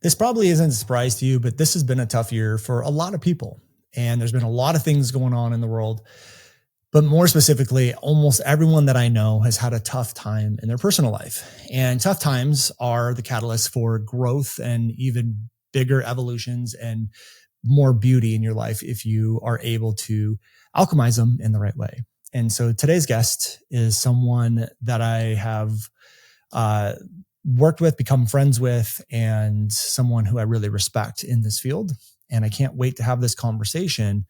This probably isn't a surprise to you, but this has been a tough year for a lot of people. And there's been a lot of things going on in the world. But more specifically, almost everyone that I know has had a tough time in their personal life. And tough times are the catalyst for growth and even bigger evolutions and more beauty in your life if you are able to alchemize them in the right way. And so today's guest is someone that I have worked with, become friends with, and someone who I really respect in this field. And I can't wait to have this conversation.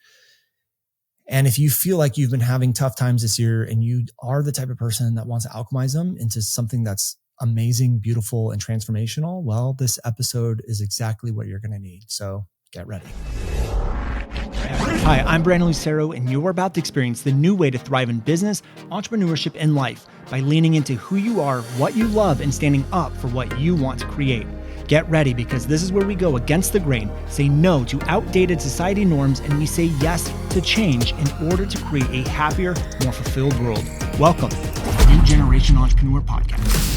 And if you feel like you've been having tough times this year and you are the type of person that wants to alchemize them into something that's amazing, beautiful, and transformational, well, this episode is exactly what you're going to need. So get ready. Hi, I'm Brandon Lucero, and you're about to experience the new way to thrive in business, entrepreneurship, and life by leaning into who you are, what you love, and standing up for what you want to create. Get ready, because this is where we go against the grain, say no to outdated society norms, and we say yes to change in order to create a happier, more fulfilled world. Welcome to the New Generation Entrepreneur Podcast.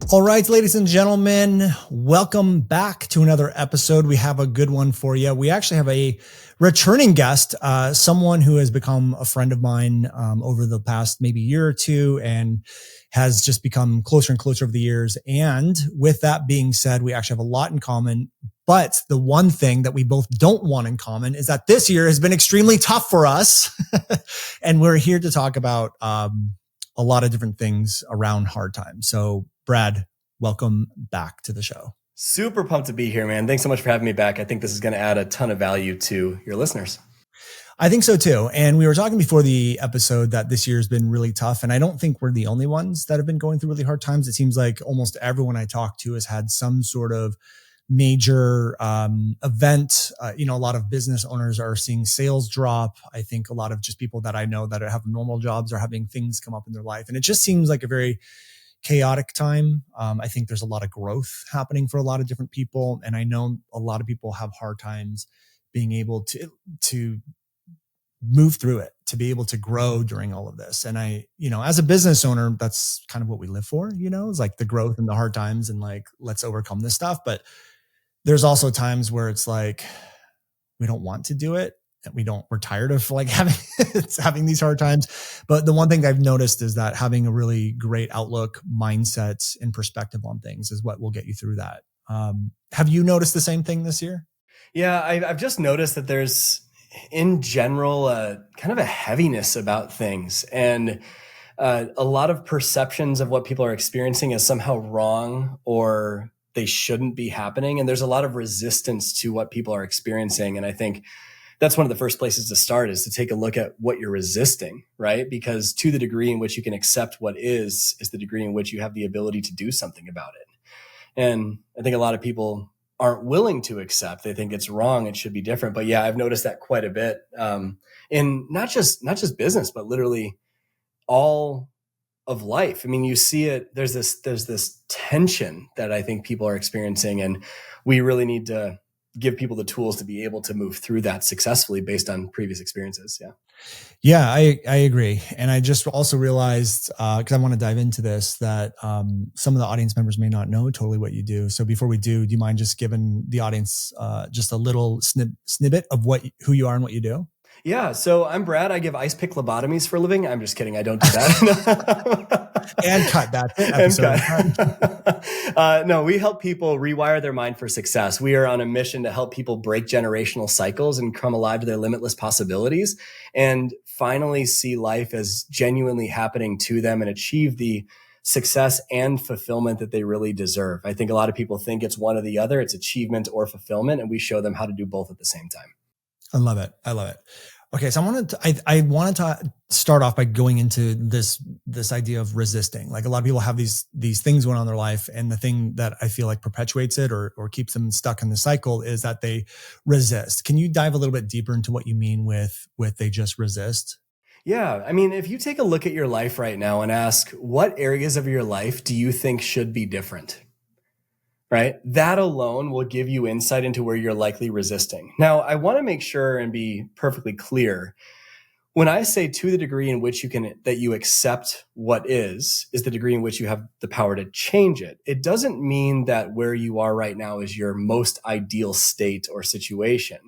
All right, ladies and gentlemen, welcome back to another episode. We have a good one for you. We actually have a returning guest, someone who has become a friend of mine over the past maybe year or two and has just become closer and closer over the years. And with that being said, we actually have a lot in common. But the one thing that we both don't want in common is that this year has been extremely tough for us. And we're here to talk about a lot of different things around hard times. So Brad, welcome back to the show. Super pumped to be here, man. Thanks so much for having me back. I think this is going to add a ton of value to your listeners. I think so too. And we were talking before the episode that this year has been really tough. And I don't think we're the only ones that have been going through really hard times. It seems like almost everyone I talk to has had some sort of major event. A lot of business owners are seeing sales drop. I think a lot of just people that I know that have normal jobs are having things come up in their life. And it just seems like a very chaotic time. I think there's a lot of growth happening for a lot of different people. And I know a lot of people have hard times being able to move through it, to be able to grow during all of this. And I, as a business owner, that's kind of what we live for, is like the growth and the hard times and like, let's overcome this stuff. But there's also times where it's like, we don't want to do it. We're tired of like having these hard times. But the one thing I've noticed is that having a really great outlook, mindset, and perspective on things is what will get you through that. Have you noticed the same thing this year? Yeah, I've just noticed that there's, in general, kind of a heaviness about things, and a lot of perceptions of what people are experiencing as somehow wrong or they shouldn't be happening. And there's a lot of resistance to what people are experiencing. And I think that's one of the first places to start, is to take a look at what you're resisting, right? Because to the degree in which you can accept what is the degree in which you have the ability to do something about it. And I think a lot of people aren't willing to accept. They think it's wrong. It should be different. But yeah, I've noticed that quite a bit in not just business, but literally all of life. I mean, you see it, there's this tension that I think people are experiencing, and we really need to give people the tools to be able to move through that successfully based on previous experiences. Yeah, I agree. And I just also realized, because I want to dive into this, that some of the audience members may not know totally what you do. So before we do you mind just giving the audience just a little snippet of who you are and what you do? Yeah. So I'm Brad. I give ice pick lobotomies for a living. I'm just kidding. I don't do that. And cut that. No, we help people rewire their mind for success. We are on a mission to help people break generational cycles and come alive to their limitless possibilities, and finally see life as genuinely happening to them and achieve the success and fulfillment that they really deserve. I think a lot of people think it's one or the other. It's achievement or fulfillment. And we show them how to do both at the same time. I love it. Okay, so I wanted to start off by going into this idea of resisting. Like, a lot of people have these things going on in their life, and the thing that I feel like perpetuates it or keeps them stuck in the cycle is that they resist. Can you dive a little bit deeper into what you mean with they just resist? Yeah, I mean, if you take a look at your life right now and ask, what areas of your life do you think should be different? Right? That alone will give you insight into where you're likely resisting. Now, I want to make sure and be perfectly clear. When I say to the degree in which that you accept what is the degree in which you have the power to change it. It doesn't mean that where you are right now is your most ideal state or situation.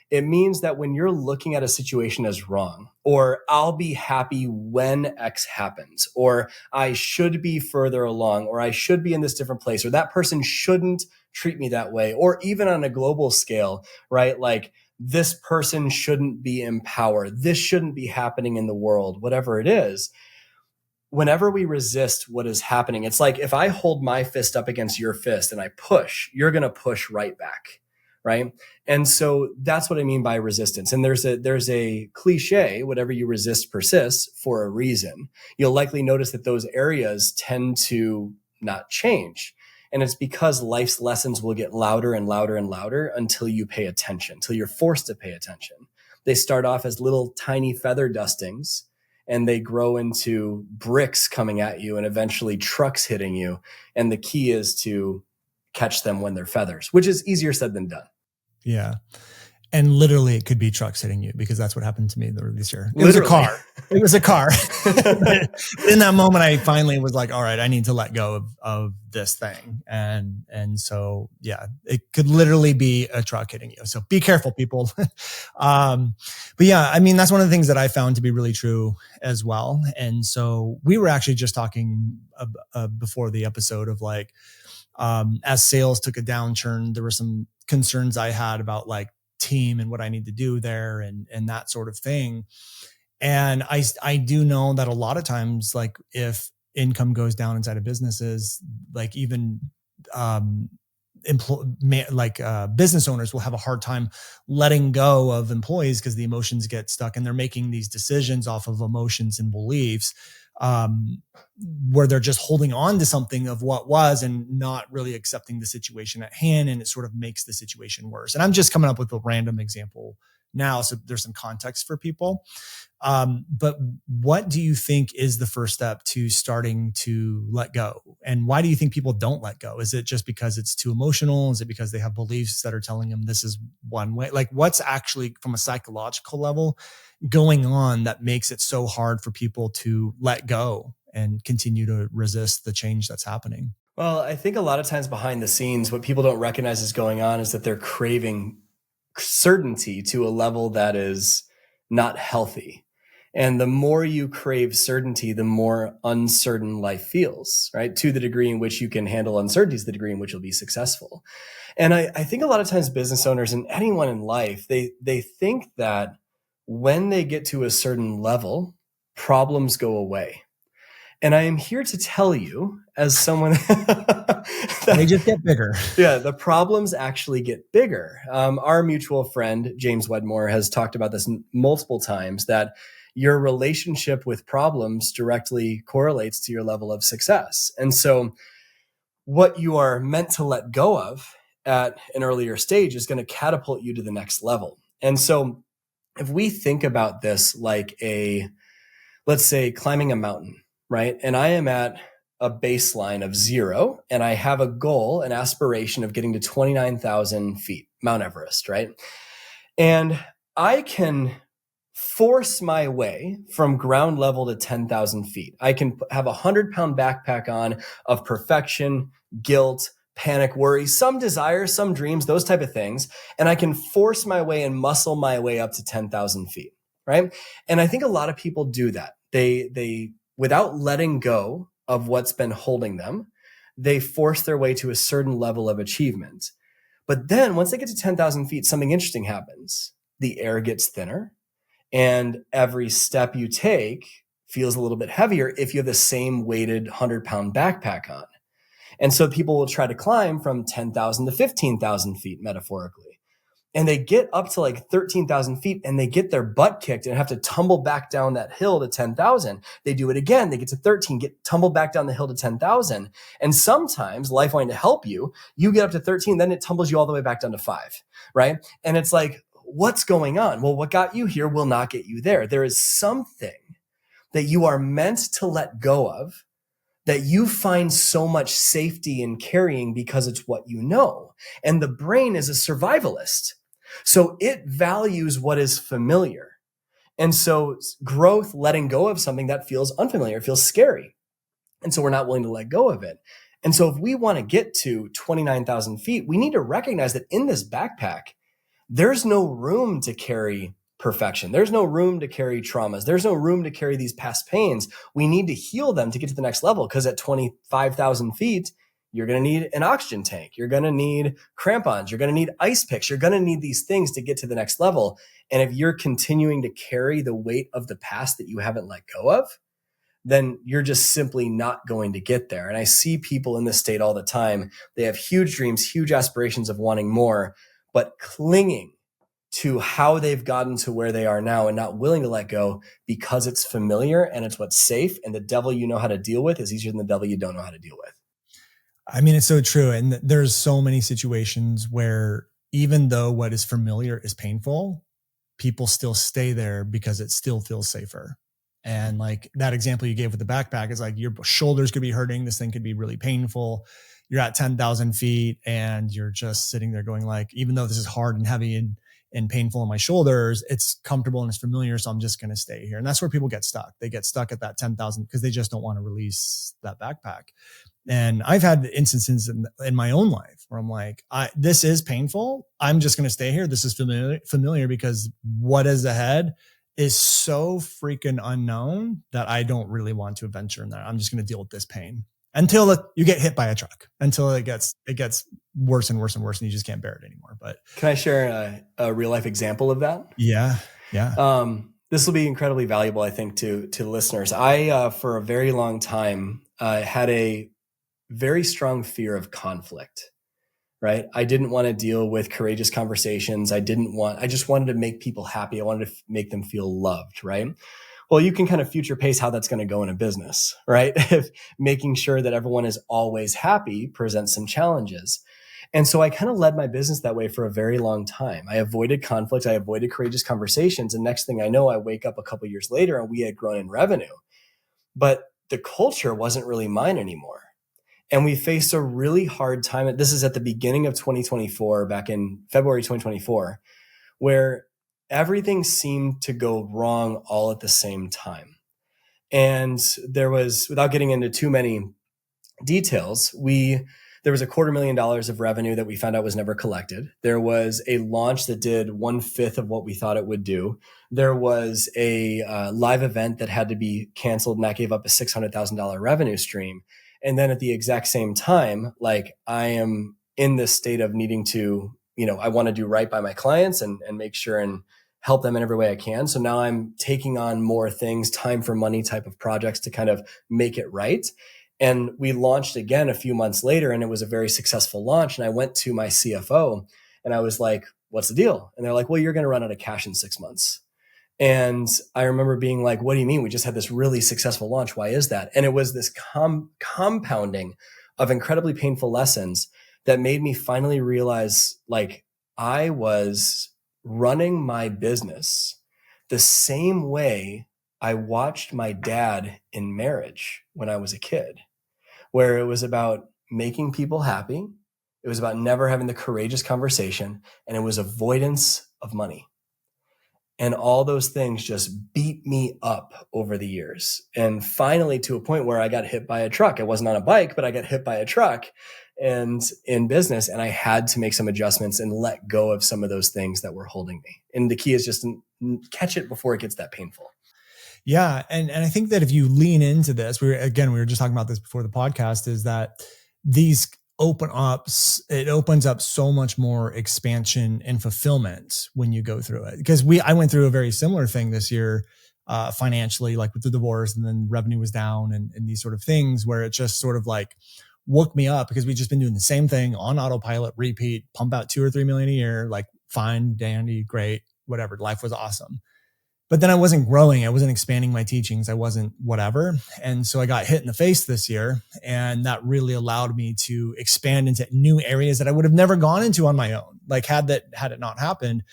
It means that when you're looking at a situation as wrong, or I'll be happy when X happens, or I should be further along, or I should be in this different place, or that person shouldn't treat me that way, or even on a global scale, right? Like, this person shouldn't be in power. This shouldn't be happening in the world, whatever it is. Whenever we resist what is happening, it's like if I hold my fist up against your fist and I push, you're going to push right back, right? And so that's what I mean by resistance. And there's a cliche, whatever you resist persists, for a reason. You'll likely notice that those areas tend to not change. And it's because life's lessons will get louder and louder and louder until you pay attention, until you're forced to pay attention. They start off as little tiny feather dustings, and they grow into bricks coming at you and eventually trucks hitting you. And the key is to catch them when they're feathers, which is easier said than done. Yeah. And literally it could be trucks hitting you, because that's what happened to me this year. It Literally. was a car. It was a car. In that moment, I finally was like, all right, I need to let go of this thing. And so, yeah, it could literally be a truck hitting you. So be careful, people. But yeah, I mean, that's one of the things that I found to be really true as well. And so we were actually just talking before the episode of like, as sales took a downturn, there were some concerns I had about like team and what I need to do there and that sort of thing. And I do know that a lot of times, like if income goes down inside of businesses, like even business owners will have a hard time letting go of employees because the emotions get stuck and they're making these decisions off of emotions and beliefs, where they're just holding on to something of what was and not really accepting the situation at hand. And it sort of makes the situation worse. And I'm just coming up with a random example now, so there's some context for people. But what do you think is the first step to starting to let go? And why do you think people don't let go? Is it just because it's too emotional? Is it because they have beliefs that are telling them this is one way? Like, what's actually from a psychological level going on that makes it so hard for people to let go and continue to resist the change that's happening? Well, I think a lot of times behind the scenes, what people don't recognize is going on is that they're craving certainty to a level that is not healthy. And the more you crave certainty, the more uncertain life feels, right? To the degree in which you can handle uncertainty is the degree in which you'll be successful. And I think a lot of times business owners and anyone in life, they think that when they get to a certain level, problems go away. And I am here to tell you, as someone they just get bigger. Yeah, the problems actually get bigger. Our mutual friend, James Wedmore, has talked about this multiple times, that your relationship with problems directly correlates to your level of success. And so what you are meant to let go of at an earlier stage is going to catapult you to the next level. And so if we think about this like let's say climbing a mountain, right? And I am at a baseline of 0, and I have a goal, an aspiration of getting to 29,000 feet, Mount Everest, right? And I can force my way from ground level to 10,000 feet. I can have a 100-pound backpack on of perfection, guilt, panic, worry, some desires, some dreams, those type of things. And I can force my way and muscle my way up to 10,000 feet, right? And I think a lot of people do that. They without letting go of what's been holding them, they force their way to a certain level of achievement. But then once they get to 10,000 feet, something interesting happens. The air gets thinner, and every step you take feels a little bit heavier if you have the same weighted 100-pound backpack on. And so people will try to climb from 10,000 to 15,000 feet, metaphorically. And they get up to like 13,000 feet and they get their butt kicked and have to tumble back down that hill to 10,000. They do it again. They get to 13, tumble back down the hill to 10,000. And sometimes life wanting to help you, you get up to 13, then it tumbles you all the way back down to 5, right? And it's like, what's going on? Well, what got you here will not get you there. There is something that you are meant to let go of that you find so much safety in carrying because it's what you know. And the brain is a survivalist. So it values what is familiar. And so growth, letting go of something that feels unfamiliar, feels scary. And so we're not willing to let go of it. And so if we want to get to 29,000 feet, we need to recognize that in this backpack, there's no room to carry perfection. There's no room to carry traumas. There's no room to carry these past pains. We need to heal them to get to the next level, because at 25,000 feet, you're going to need an oxygen tank. You're going to need crampons. You're going to need ice picks. You're going to need these things to get to the next level. And if you're continuing to carry the weight of the past that you haven't let go of, then you're just simply not going to get there. And I see people in this state all the time. They have huge dreams, huge aspirations of wanting more, but clinging to how they've gotten to where they are now and not willing to let go because it's familiar and it's what's safe. And the devil you know how to deal with is easier than the devil you don't know how to deal with. I mean, it's so true. And there's so many situations where even though what is familiar is painful, people still stay there because it still feels safer. And like that example you gave with the backpack is like your shoulders could be hurting. This thing could be really painful. You're at 10,000 feet and you're just sitting there going like, even though this is hard and heavy and painful on my shoulders, it's comfortable and it's familiar. So I'm just going to stay here. And that's where people get stuck. They get stuck at that 10,000 because they just don't want to release that backpack. And I've had instances in my own life where I'm like, this is painful. I'm just going to stay here. This is familiar because what is ahead is so freaking unknown that I don't really want to venture in there. I'm just going to deal with this pain until you get hit by a truck, until it gets worse and worse and worse and you just can't bear it anymore. But can I share a real life example of that? Yeah. This will be incredibly valuable, I think, to listeners. I, for a very long time, had a very strong fear of conflict, right? I didn't want to deal with courageous conversations. I just wanted to make people happy. I wanted to make them feel loved, right? Well, you can kind of future pace how that's going to go in a business, right? If making sure that everyone is always happy presents some challenges. And so I kind of led my business that way for a very long time. I avoided conflict. I avoided courageous conversations. And next thing I know, I wake up a couple of years later and we had grown in revenue, but the culture wasn't really mine anymore. And we faced a really hard time. This is at the beginning of 2024, back in February 2024, where everything seemed to go wrong all at the same time. And there was, without getting into too many details, there was $250,000 of revenue that we found out was never collected. There was a launch that did 1/5 of what we thought it would do. There was a live event that had to be canceled, and that gave up a $600,000 revenue stream. And then at the exact same time, like I am in this state of needing to, I want to do right by my clients and make sure and help them in every way I can. So now I'm taking on more things, time for money type of projects to kind of make it right. And we launched again a few months later, and it was a very successful launch. And I went to my CFO and I was like, what's the deal? And they're like, well, you're going to run out of cash in 6 months. And I remember being like, what do you mean? We just had this really successful launch. Why is that? And it was this compounding of incredibly painful lessons that made me finally realize, like, I was running my business the same way I watched my dad in marriage when I was a kid, where it was about making people happy. It was about never having the courageous conversation, and it was avoidance of money. And all those things just beat me up over the years. And finally, to a point where I got hit by a truck. I wasn't on a bike, but I got hit by a truck and in business. And I had to make some adjustments and let go of some of those things that were holding me. And the key is just to catch it before it gets that painful. Yeah. And I think that if you lean into this, we were just talking about this before the podcast, is that it opens up so much more expansion and fulfillment when you go through it. Because I went through a very similar thing this year, financially, like with the divorce, and then revenue was down and these sort of things where it just sort of like woke me up, because we've just been doing the same thing on autopilot, repeat, pump out 2 or 3 million a year, like fine, dandy, great, whatever. Life was awesome. But then I wasn't growing. I wasn't expanding my teachings. I wasn't whatever. And so I got hit in the face this year. And that really allowed me to expand into new areas that I would have never gone into on my own. Like had it not happened,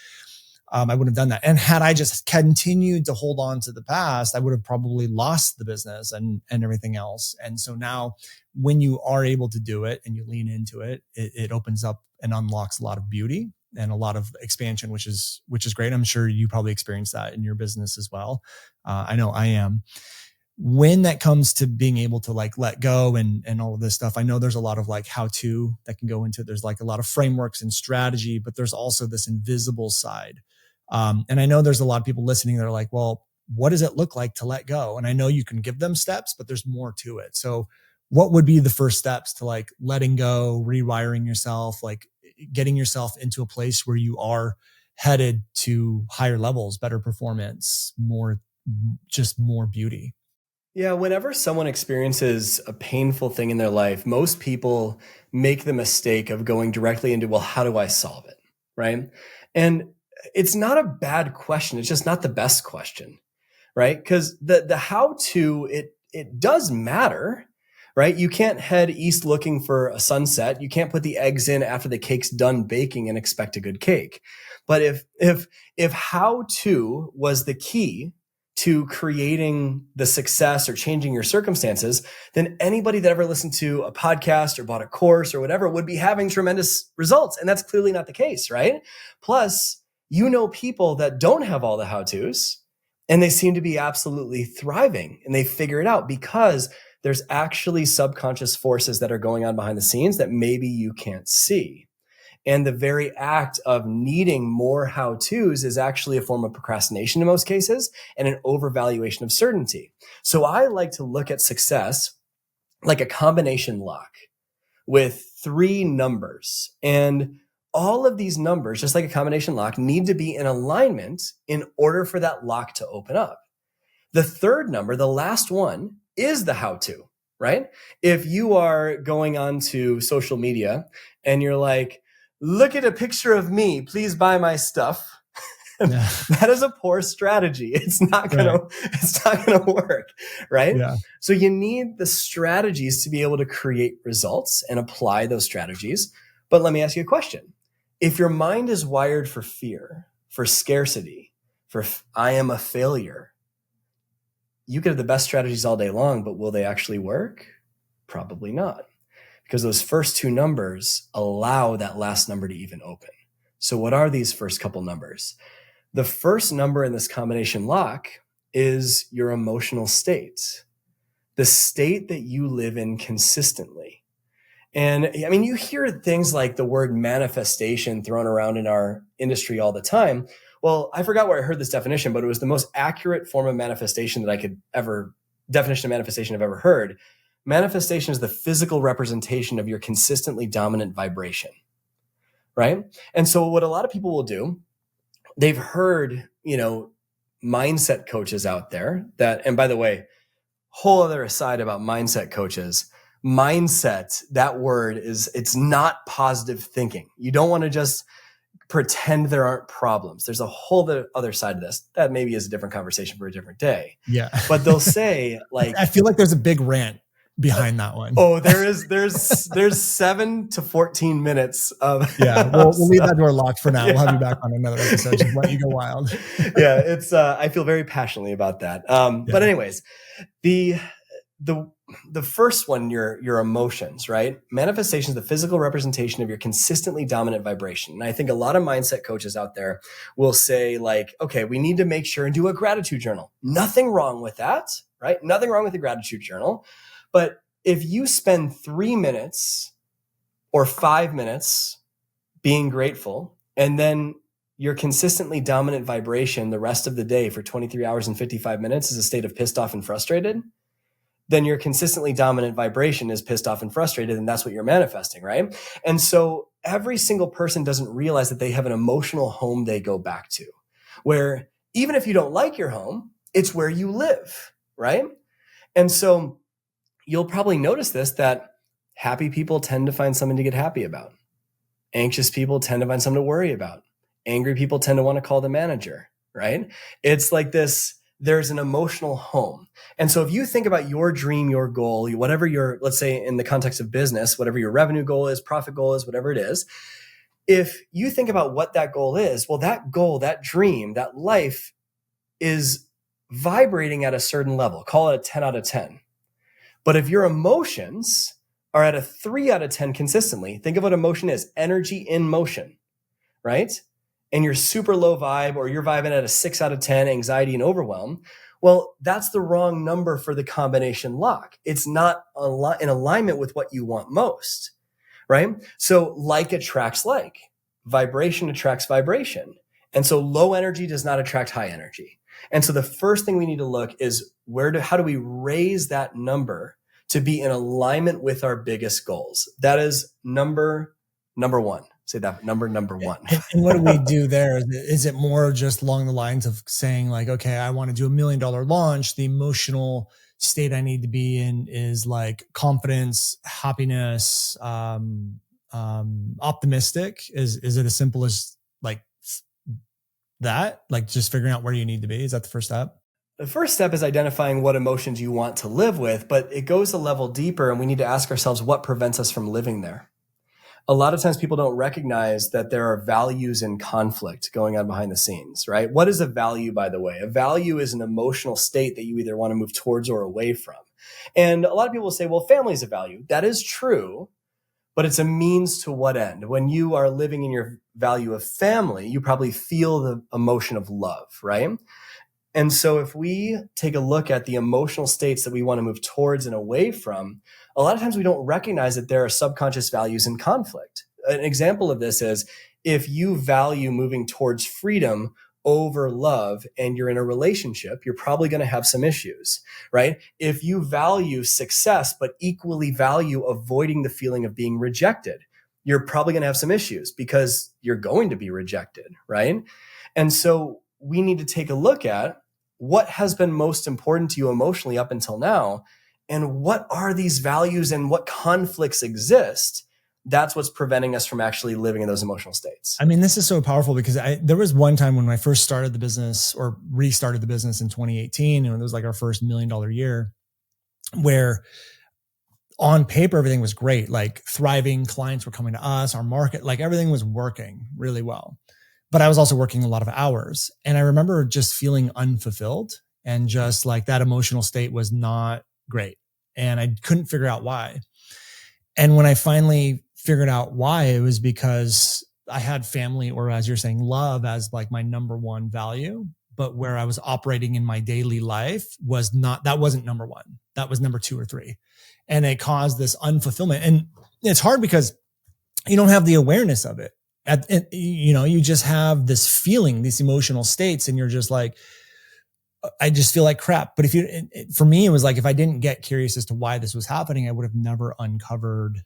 I wouldn't have done that. And had I just continued to hold on to the past, I would have probably lost the business and everything else. And so now when you are able to do it and you lean into it, it opens up and unlocks a lot of beauty. a lot of expansion, which is great. I'm sure you probably experience that in your business as well. I know I am. When that comes to being able to like let go and all of this stuff, I know there's a lot of like how to that can go into it. There's like a lot of frameworks and strategy, but there's also this invisible side. And I know there's a lot of people listening that are like, well, what does it look like to let go? And I know you can give them steps, but there's more to it. So what would be the first steps to like letting go, rewiring yourself, like getting yourself into a place where you are headed to higher levels, better performance, more beauty? Yeah, whenever someone experiences a painful thing in their life, most people make the mistake of going directly into, well, how do I solve it? Right. And it's not a bad question. It's just not the best question. Right. Because the how to, it does matter. Right. You can't head east looking for a sunset. You can't put the eggs in after the cake's done baking and expect a good cake. But if how to was the key to creating the success or changing your circumstances, then anybody that ever listened to a podcast or bought a course or whatever would be having tremendous results. And that's clearly not the case, right? Plus, people that don't have all the how-tos and they seem to be absolutely thriving and they figure it out because there's actually subconscious forces that are going on behind the scenes that maybe you can't see. And the very act of needing more how-tos is actually a form of procrastination in most cases and an overvaluation of certainty. So I like to look at success like a combination lock with 3 numbers. And all of these numbers, just like a combination lock, need to be in alignment in order for that lock to open up. The third number, the last one, is the how-to, right? If you are going on to social media and you're like, look at a picture of me, please buy my stuff. Yeah. That is a poor strategy. It's not gonna work, right? Yeah. So you need the strategies to be able to create results and apply those strategies. But let me ask you a question. If your mind is wired for fear, for scarcity, for I am a failure, you could have the best strategies all day long, but will they actually work? Probably not. Because those first 2 numbers allow that last number to even open. So what are these first couple numbers? The first number in this combination lock is your emotional state, the state that you live in consistently. And I mean, you hear things like the word manifestation thrown around in our industry all the time. Well, I forgot where I heard this definition, but it was the most accurate form of manifestation that definition of manifestation I've ever heard. Manifestation is the physical representation of your consistently dominant vibration, right? And so what a lot of people will do, they've heard, mindset coaches out there that, and by the way, whole other aside about mindset coaches, mindset, that word it's not positive thinking. You don't want to just pretend there aren't problems. There's a whole other side of this. That maybe is a different conversation for a different day. Yeah. But they'll say like, I feel like there's a big rant behind that one. Oh, there's 7 to 14 minutes of. Yeah. We'll leave that door locked for now. Yeah. We'll have you back on another episode. Just let you go wild. Yeah. It's, I feel very passionately about that. But anyways, the first one, your emotions, right? Manifestation is the physical representation of your consistently dominant vibration. And I think a lot of mindset coaches out there will say like, okay, we need to make sure and do a gratitude journal. Nothing wrong with that, right? Nothing wrong with the gratitude journal. But if you spend 3 minutes or 5 minutes being grateful, and then your consistently dominant vibration the rest of the day for 23 hours and 55 minutes is a state of pissed off and frustrated, then your consistently dominant vibration is pissed off and frustrated, and that's what you're manifesting, right? And so every single person doesn't realize that they have an emotional home they go back to, where even if you don't like your home, it's where you live, right? And so you'll probably notice this, that happy people tend to find something to get happy about. Anxious people tend to find something to worry about. Angry people tend to want to call the manager, right? It's like this, there's an emotional home. And so if you think about your dream, your goal, whatever your, let's say in the context of business, whatever your revenue goal is, profit goal is, whatever it is, if you think about what that goal is, well, that goal, that dream, that life is vibrating at a certain level. Call it a 10 out of 10. But if your emotions are at a 3 out of 10 consistently, think of what emotion is: energy in motion, right? And you're super low vibe, or you're vibing at a 6 out of 10, anxiety and overwhelm, well, that's the wrong number for the combination lock. It's not in alignment with what you want most, right? So like attracts like, vibration attracts vibration. And so low energy does not attract high energy. And so the first thing we need to look is how do we raise that number to be in alignment with our biggest goals? That is number one. Say that number one. And what do we do there? Is it more just along the lines of saying like, okay, I want to do $1 million launch. The emotional state I need to be in is like confidence, happiness, optimistic. Is it as simple as like that? Like just figuring out where you need to be? Is that the first step? The first step is identifying what emotions you want to live with, but it goes a level deeper, and we need to ask ourselves what prevents us from living there. A lot of times people don't recognize that there are values in conflict going on behind the scenes, right? What is a value, by the way? A value is an emotional state that you either want to move towards or away from. And a lot of people will say, well, family is a value. That is true, but it's a means to what end? When you are living in your value of family, you probably feel the emotion of love, right? And so if we take a look at the emotional states that we want to move towards and away from, a lot of times we don't recognize that there are subconscious values in conflict. An example of this is if you value moving towards freedom over love and you're in a relationship, you're probably going to have some issues, right? If you value success, but equally value avoiding the feeling of being rejected, you're probably going to have some issues because you're going to be rejected, right? And so we need to take a look at what has been most important to you emotionally up until now, and what are these values and what conflicts exist. That's what's preventing us from actually living in those emotional states. I mean, this is so powerful because there was one time when I first started the business or restarted the business in 2018, and it was like our first $1 million year, where on paper, everything was great, like thriving, clients were coming to us, our market, like everything was working really well. But I was also working a lot of hours. And I remember just feeling unfulfilled, and just like that emotional state was not great. And I couldn't figure out why. And when I finally figured out why, it was because I had family, or as you're saying, love as like my number one value. But where I was operating in my daily life that wasn't number one. That was number 2 or 3. And it caused this unfulfillment. And it's hard because you don't have the awareness of it. You just have this feeling, these emotional states, and you're just like, I just feel like crap. But for me, it was like, if I didn't get curious as to why this was happening, I would have never uncovered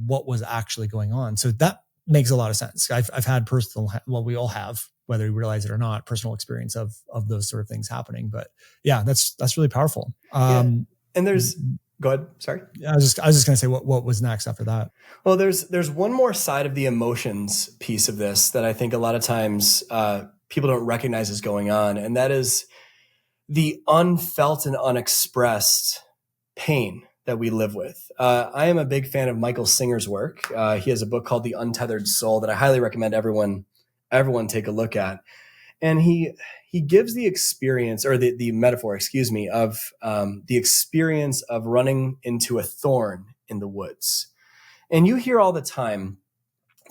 what was actually going on. So that makes a lot of sense. I've had we all have, whether we realize it or not, personal experience of those sort of things happening. But yeah, that's really powerful. And go ahead. Sorry. I was just going to say what was next after that. Well, there's one more side of the emotions piece of this that I think a lot of times people don't recognize is going on. And that is the unfelt and unexpressed pain that we live with. I am a big fan of Michael Singer's work. He has a book called The Untethered Soul that I highly recommend everyone take a look at. And he gives the experience, or the metaphor, of the experience of running into a thorn in the woods. And you hear all the time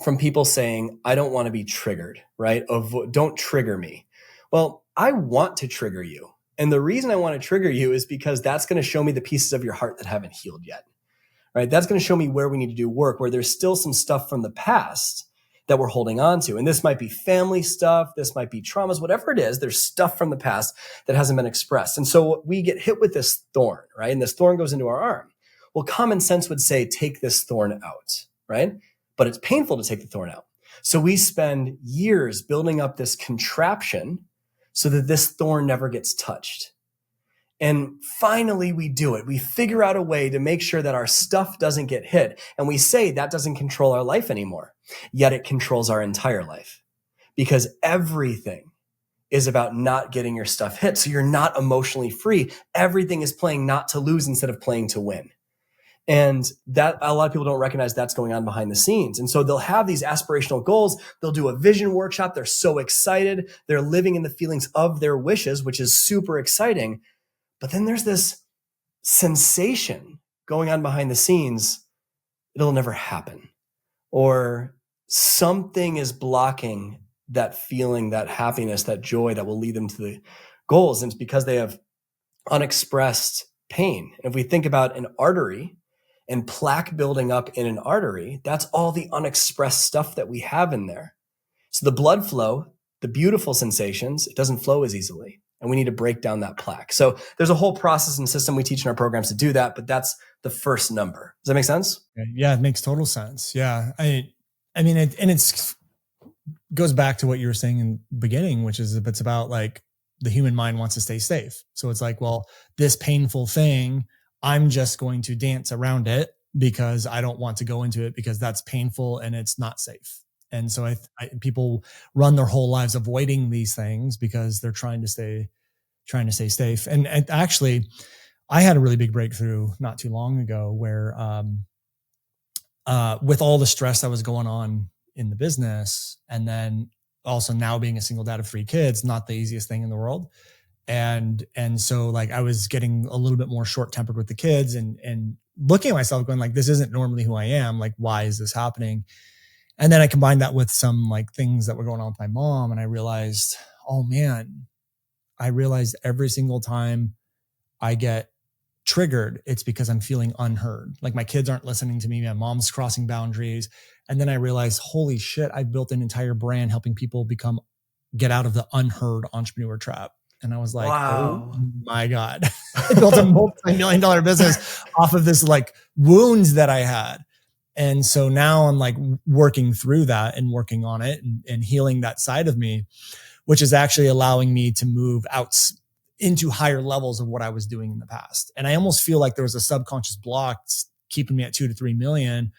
from people saying, I don't want to be triggered, right? Don't trigger me. Well, I want to trigger you. And the reason I want to trigger you is because that's going to show me the pieces of your heart that haven't healed yet, right? That's going to show me where we need to do work, where there's still some stuff from the past that we're holding on to. And this might be family stuff. This might be traumas, whatever it is. There's stuff from the past that hasn't been expressed. And so we get hit with this thorn, right? And this thorn goes into our arm. Well, common sense would say, take this thorn out, right? But it's painful to take the thorn out. So we spend years building up this contraption so that this thorn never gets touched. And finally we do it. We figure out a way to make sure that our stuff doesn't get hit. And we say that doesn't control our life anymore. Yet it controls our entire life, because everything is about not getting your stuff hit. So you're not emotionally free. Everything is playing not to lose instead of playing to win. And that a lot of people don't recognize that's going on behind the scenes. And so they'll have these aspirational goals. They'll do a vision workshop. They're so excited. They're living in the feelings of their wishes, which is super exciting. But then there's this sensation going on behind the scenes. It'll never happen. Or something is blocking that feeling, that happiness, that joy that will lead them to the goals. And it's because they have unexpressed pain. And if we think about an artery and plaque building up in an artery, that's all the unexpressed stuff that we have in there. So the blood flow, the beautiful sensations, it doesn't flow as easily. And we need to break down that plaque. So there's a whole process and system we teach in our programs to do that, but that's the first number. Does that make sense? Yeah, it makes total sense. Yeah. I mean, it's goes back to what you were saying in the beginning, which is it's about like the human mind wants to stay safe. So it's like, well, this painful thing, I'm just going to dance around it because I don't want to go into it because that's painful and it's not safe. And so people run their whole lives avoiding these things because they're trying to stay safe. And actually, I had a really big breakthrough not too long ago where, with all the stress that was going on in the business, and then also now being a single dad of 3 kids, not the easiest thing in the world. And so like I was getting a little bit more short-tempered with the kids and looking at myself going like, this isn't normally who I am. Like, why is this happening? And then I combined that with some like things that were going on with my mom. And I realized, oh man, every single time I get triggered, it's because I'm feeling unheard. Like my kids aren't listening to me. My mom's crossing boundaries. And then I realized, holy shit, I've built an entire brand helping people get out of the unheard entrepreneur trap. And I was like, wow. Oh my God, I built a multi-million-dollar business off of this like wounds that I had. And so now I'm like working through that and working on it and healing that side of me, which is actually allowing me to move out into higher levels of what I was doing in the past. And I almost feel like there was a subconscious block keeping me at 2 to 3 million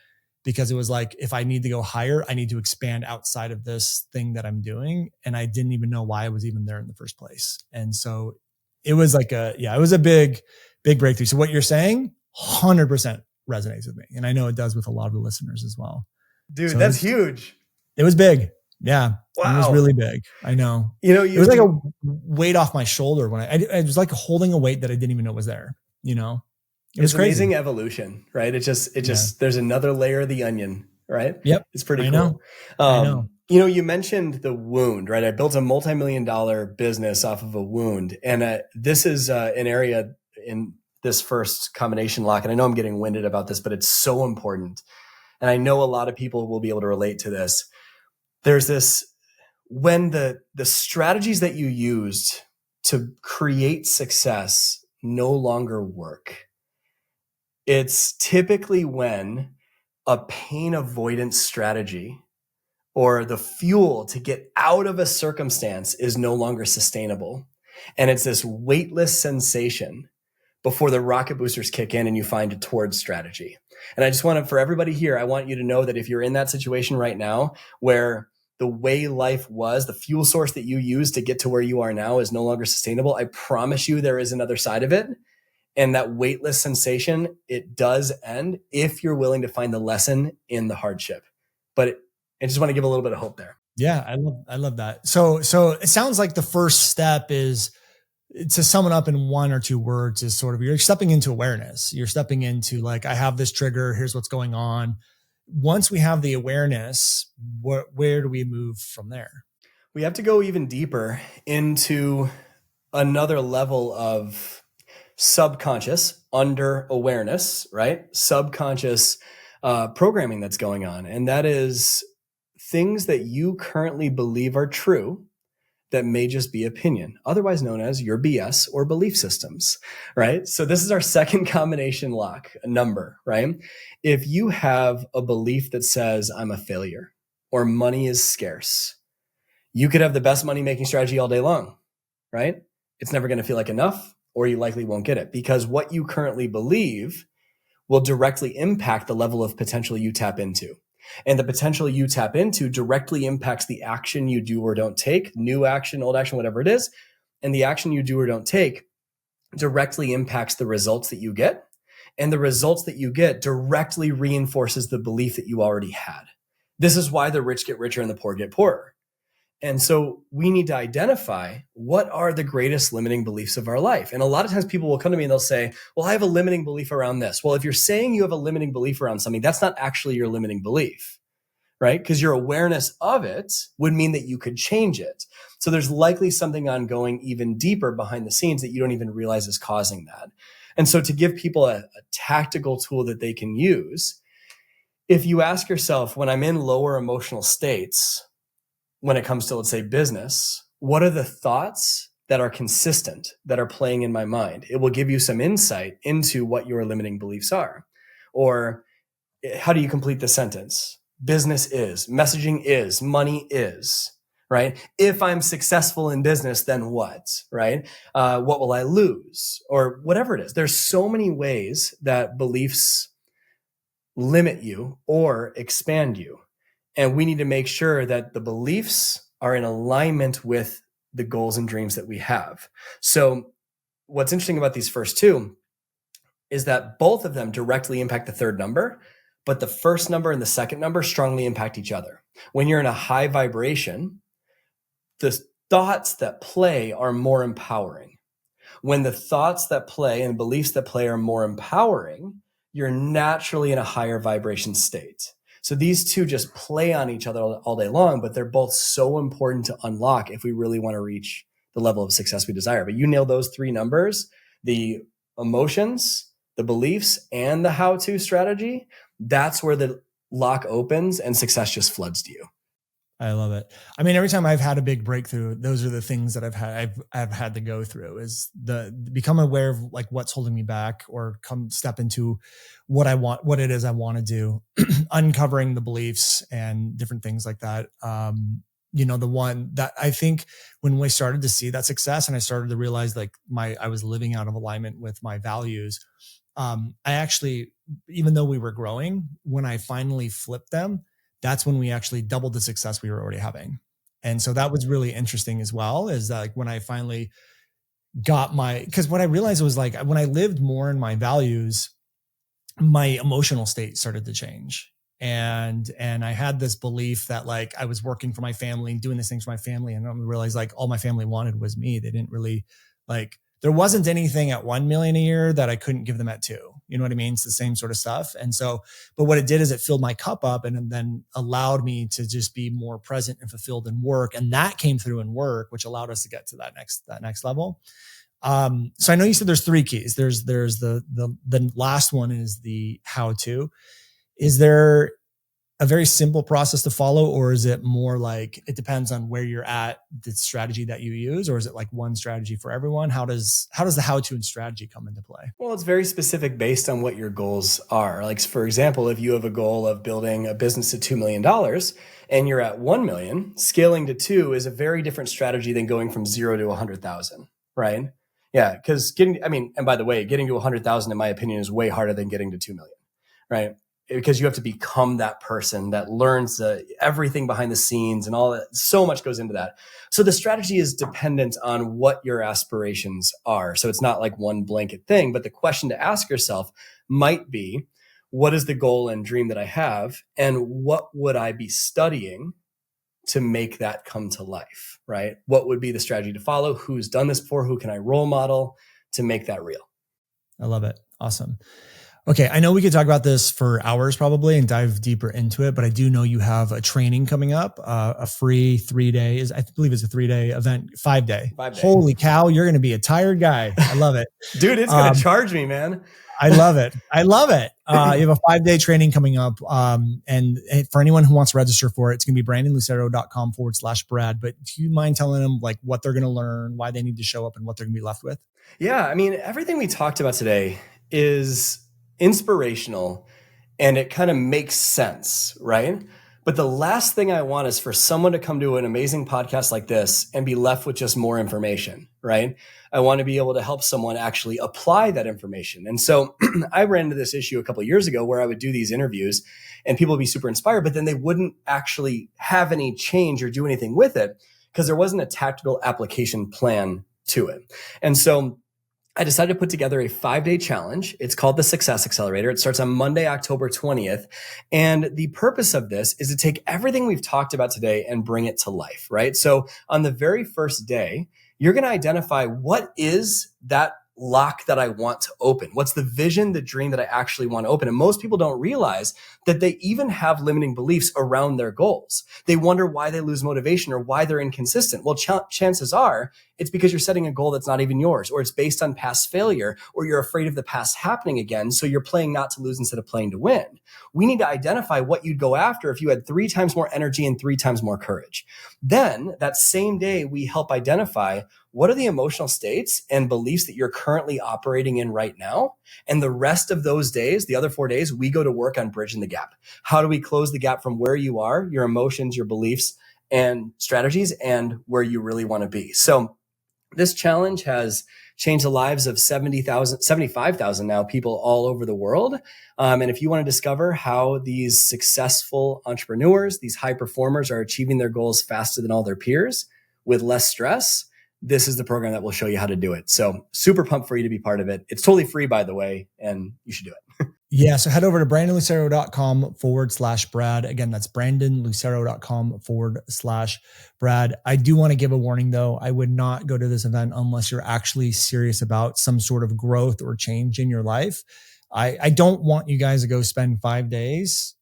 because it was like, if I need to go higher, I need to expand outside of this thing that I'm doing. And I didn't even know why I was even there in the first place. And so it was like it was a big, big breakthrough. So what you're saying 100% resonates with me. And I know it does with a lot of the listeners as well. Dude, so that's huge. It was big. Yeah. Wow. It was really big. I know. It was like a weight off my shoulder when I was like holding a weight that I didn't even know was there, It was crazy. Amazing evolution, right? It just, there's another layer of the onion, right? Yep. It's pretty cool. Know. I know. You mentioned the wound, right? I built a multi-million-dollar business off of a wound. And this is an area in this first combination lock. And I know I'm getting winded about this, but it's so important. And I know a lot of people will be able to relate to this. There's this, when the strategies that you used to create success no longer work, it's typically when a pain avoidance strategy or the fuel to get out of a circumstance is no longer sustainable. And it's this weightless sensation before the rocket boosters kick in and you find a towards strategy. And I just for everybody here, I want you to know that if you're in that situation right now where the way life was, the fuel source that you use to get to where you are now is no longer sustainable, I promise you there is another side of it. And that weightless sensation, it does end if you're willing to find the lesson in the hardship. But I just want to give a little bit of hope there. Yeah, I love that. So it sounds like the first step is, to sum it up in 1 or 2 words, is sort of you're stepping into awareness. You're stepping into like, I have this trigger. Here's what's going on. Once we have the awareness, where do we move from there? We have to go even deeper into another level of subconscious under awareness, right? Subconscious programming that's going on. And that is things that you currently believe are true that may just be opinion, otherwise known as your BS or belief systems, right? So this is our second combination lock number, right? If you have a belief that says I'm a failure or money is scarce, you could have the best money-making strategy all day long, right? It's never going to feel like enough, or you likely won't get it, because what you currently believe will directly impact the level of potential you tap into. And the potential you tap into directly impacts the action you do or don't take, new action, old action, whatever it is. And the action you do or don't take directly impacts the results that you get. And the results that you get directly reinforces the belief that you already had. This is why the rich get richer and the poor get poorer. And so we need to identify what are the greatest limiting beliefs of our life. And a lot of times people will come to me and they'll say, well, I have a limiting belief around this. Well, if you're saying you have a limiting belief around something, that's not actually your limiting belief, right? Because your awareness of it would mean that you could change it. So there's likely something ongoing even deeper behind the scenes that you don't even realize is causing that. And so to give people a tactical tool that they can use, if you ask yourself, when I'm in lower emotional states, when it comes to, let's say, business, what are the thoughts that are consistent, that are playing in my mind? It will give you some insight into what your limiting beliefs are. Or how do you complete the sentence? Business is, messaging is, money is, right? If I'm successful in business, then what, right? What will I lose? Or whatever it is. There's so many ways that beliefs limit you or expand you. And we need to make sure that the beliefs are in alignment with the goals and dreams that we have. So what's interesting about these first two is that both of them directly impact the third number, but the first number and the second number strongly impact each other. When you're in a high vibration, the thoughts that play are more empowering. When the thoughts that play and beliefs that play are more empowering, you're naturally in a higher vibration state. So these two just play on each other all day long, but they're both so important to unlock if we really want to reach the level of success we desire. But you nail those three numbers, the emotions, the beliefs, and the how-to strategy, that's where the lock opens and success just floods to you. I love it. I mean, every time I've had a big breakthrough, those are the things that I've had to go through, is become aware of like what's holding me back, or step into what I want, what it is I want to do, uncovering the beliefs and different things like that. The one that I think when we started to see that success and I started to realize like I was living out of alignment with my values. I actually, even though we were growing, when I finally flipped them, that's when we actually doubled the success we were already having. And so that was really interesting as well, is that like when I finally got because what I realized was like, when I lived more in my values, my emotional state started to change. And I had this belief that like I was working for my family and doing these things for my family. And I realized like all my family wanted was me. They didn't really there wasn't anything at 1 million a year that I couldn't give them at 2. You know what I mean? It's the same sort of stuff. And so, but what it did is it filled my cup up and then allowed me to just be more present and fulfilled in work. And that came through in work, which allowed us to get to that next level. So I know you said there's 3 keys. There's the last one is the how to. Is there a very simple process to follow, or is it more like it depends on where you're at, the strategy that you use, or is it like one strategy for everyone? How does the how-to and strategy come into play? Well, it's very specific based on what your goals are. Like, for example, if you have a goal of building a business to $2 million and you're at 1 million, scaling to 2 is a very different strategy than going from 0 to 100,000, right? Yeah, because and by the way, getting to 100,000, in my opinion, is way harder than getting to 2 million, right? Because you have to become that person that learns everything behind the scenes and all that. So much goes into that. So the strategy is dependent on what your aspirations are. So it's not like one blanket thing, but the question to ask yourself might be, what is the goal and dream that I have? And what would I be studying to make that come to life, right? What would be the strategy to follow? Who's done this before? Who can I role model to make that real? I love it. Awesome. Okay. I know we could talk about this for hours probably and dive deeper into it, but I do know you have a training coming up, a free 3 days. I believe it's a 3-day event, 5-day. 5-day. Holy cow. You're going to be a tired guy. I love it. Dude, it's going to charge me, man. I love it. You have a 5-day training coming up. And for anyone who wants to register for it, it's going to be brandonlucero.com/Brad. But do you mind telling them like what they're going to learn, why they need to show up, and what they're going to be left with? Yeah. I mean, everything we talked about today is inspirational and it kind of makes sense, right? But the last thing I want is for someone to come to an amazing podcast like this and be left with just more information, right? I want to be able to help someone actually apply that information. And so I ran into this issue a couple of years ago where I would do these interviews and people would be super inspired, but then they wouldn't actually have any change or do anything with it because there wasn't a tactical application plan to it. And so I decided to put together a 5-day challenge. It's called the Success Accelerator. It starts on Monday, October 20th. And the purpose of this is to take everything we've talked about today and bring it to life, right? So on the very first day, you're going to identify what is that lock that I want to open? What's the vision, the dream that I actually want to open? And most people don't realize that they even have limiting beliefs around their goals. They wonder why they lose motivation or why they're inconsistent. Well, chances are it's because you're setting a goal that's not even yours, or it's based on past failure, or you're afraid of the past happening again. So you're playing not to lose instead of playing to win. We need to identify what you'd go after if you had 3 times more energy and 3 times more courage. Then that same day, we help identify what are the emotional states and beliefs that you're currently operating in right now. And the rest of those days, the other 4 days, we go to work on bridging the gap. How do we close the gap from where you are, your emotions, your beliefs, and strategies, and where you really want to be? So this challenge has changed the lives of 75,000 now people all over the world. And if you want to discover how these successful entrepreneurs, these high performers are achieving their goals faster than all their peers with less stress, this is the program that will show you how to do it. So super pumped for you to be part of it. It's totally free, by the way, and you should do it. Yeah. So head over to brandonlucero.com/Brad. Again, that's brandonlucero.com/Brad. I do want to give a warning though. I would not go to this event unless you're actually serious about some sort of growth or change in your life. I don't want you guys to go spend 5 days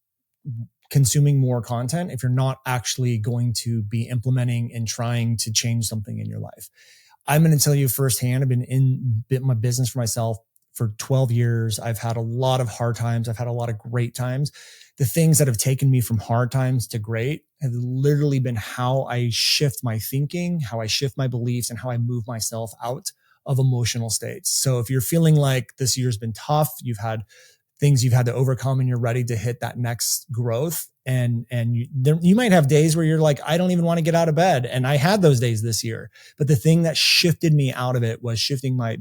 consuming more content if you're not actually going to be implementing and trying to change something in your life. I'm going to tell you firsthand, I've been in my business for myself for 12 years. I've had a lot of hard times. I've had a lot of great times. The things that have taken me from hard times to great have literally been how I shift my thinking, how I shift my beliefs, and how I move myself out of emotional states. So if you're feeling like this year's been tough, you've had things you've had to overcome and you're ready to hit that next growth. And you might have days where you're like, I don't even want to get out of bed. And I had those days this year. But the thing that shifted me out of it was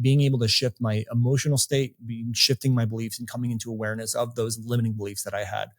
being able to shift my emotional state, shifting my beliefs and coming into awareness of those limiting beliefs that I had.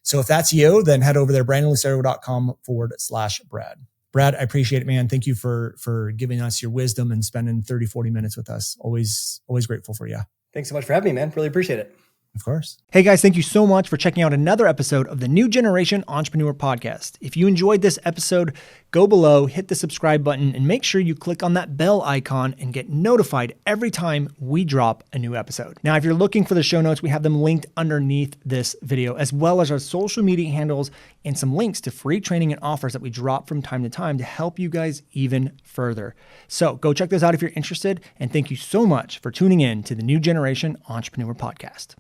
So if that's you, then head over there, brandonlucero.com/Brad. Brad, I appreciate it, man. Thank you for giving us your wisdom and spending 30, 40 minutes with us. Always grateful for you. Thanks so much for having me, man. Really appreciate it. Of course. Hey guys, thank you so much for checking out another episode of the New Generation Entrepreneur Podcast. If you enjoyed this episode, go below, hit the subscribe button, and make sure you click on that bell icon and get notified every time we drop a new episode. Now, if you're looking for the show notes, we have them linked underneath this video, as well as our social media handles and some links to free training and offers that we drop from time to time to help you guys even further. So go check those out if you're interested, and thank you so much for tuning in to the New Generation Entrepreneur Podcast.